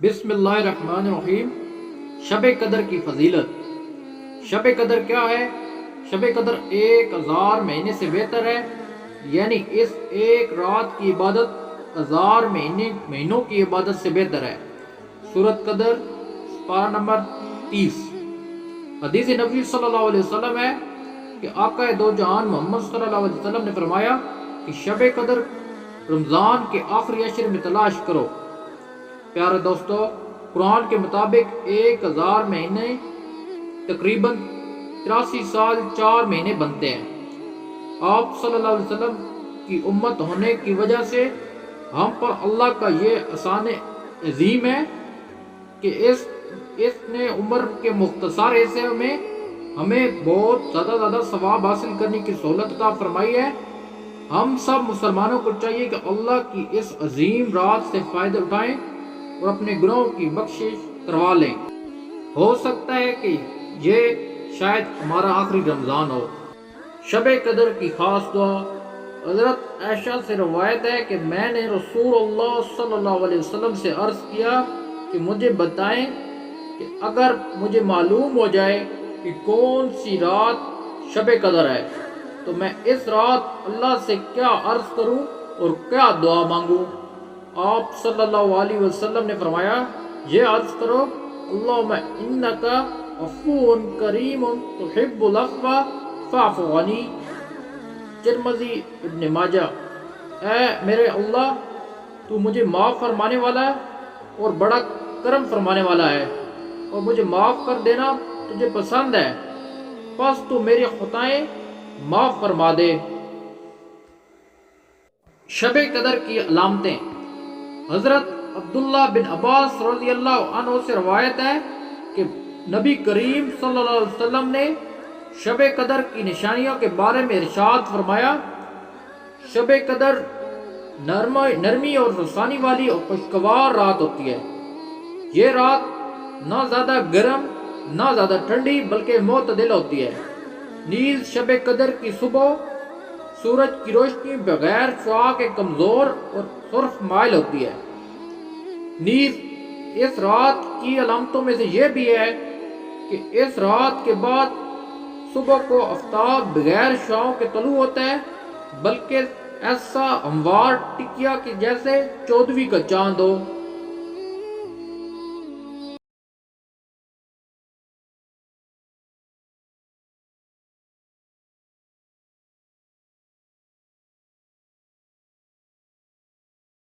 بسم اللہ الرحمن الرحیم۔ شب قدر کی فضیلت۔ شب قدر کیا ہے؟ شب قدر 1000 مہینے سے بہتر ہے، یعنی اس ایک رات کی عبادت 1000 مہینوں کی عبادت سے بہتر ہے۔ سورۃ قدر پارہ نمبر 30۔ حدیث نبوی صلی اللہ علیہ وسلم ہے کہ آقا دو جہان محمد صلی اللہ علیہ وسلم نے فرمایا کہ شب قدر رمضان کے آخری عشر میں تلاش کرو۔ پیارے دوستو، قرآن کے مطابق 1000 مہینے تقریباً 83 سال 4 مہینے بنتے ہیں۔ آپ صلی اللہ علیہ وسلم کی امت ہونے کی وجہ سے ہم پر اللہ کا یہ احسان عظیم ہے کہ اس نے عمر کے مختصر حصے میں ہمیں بہت زیادہ ثواب حاصل کرنے کی سہولت عطا فرمائی ہے۔ ہم سب مسلمانوں کو چاہیے کہ اللہ کی اس عظیم رات سے فائدہ اٹھائیں اور اپنے گناہوں کی بخشش کروا لیں۔ ہو سکتا ہے کہ یہ شاید ہمارا آخری رمضان ہو۔ شب قدر کی خاص دعا۔ حضرت عائشہ سے روایت ہے کہ میں نے رسول اللہ صلی اللہ علیہ وسلم سے عرض کیا کہ مجھے بتائیں کہ اگر مجھے معلوم ہو جائے کہ کون سی رات شب قدر ہے تو میں اس رات اللہ سے کیا عرض کروں اور کیا دعا مانگوں۔ آپ صلی اللہ علیہ وسلم نے فرمایا، یہ عرض کرو، اللہم انکا عفو کریم تحب العفو فاعف عنی۔ ترمذی، ابن ماجہ۔ اے میرے اللہ، تو مجھے معاف فرمانے والا ہے اور بڑا کرم فرمانے والا ہے، اور مجھے معاف کر دینا تجھے پسند ہے، پس تو میری خطائیں معاف فرما دے۔ شب قدر کی علامتیں۔ حضرت عبداللہ بن عباس رضی اللہ عنہ سے روایت ہے کہ نبی کریم صلی اللہ علیہ وسلم نے شب قدر کی نشانیوں کے بارے میں ارشاد فرمایا، شب قدر نرمی اور رسانی والی اور خوشگوار رات ہوتی ہے۔ یہ رات نہ زیادہ گرم نہ زیادہ ٹھنڈی بلکہ معتدل ہوتی ہے۔ نیز شب قدر کی صبح سورج کی روشنی بغیر شعاع کے کمزور اور سرخ مائل ہوتی ہے۔ نیز اس رات کی علامتوں میں سے یہ بھی ہے کہ اس رات کے بعد صبح کو آفتاب بغیر شعاع کے طلوع ہوتا ہے، بلکہ ایسا ہموار ٹکیا کے جیسے 14ویں کا چاند ہو۔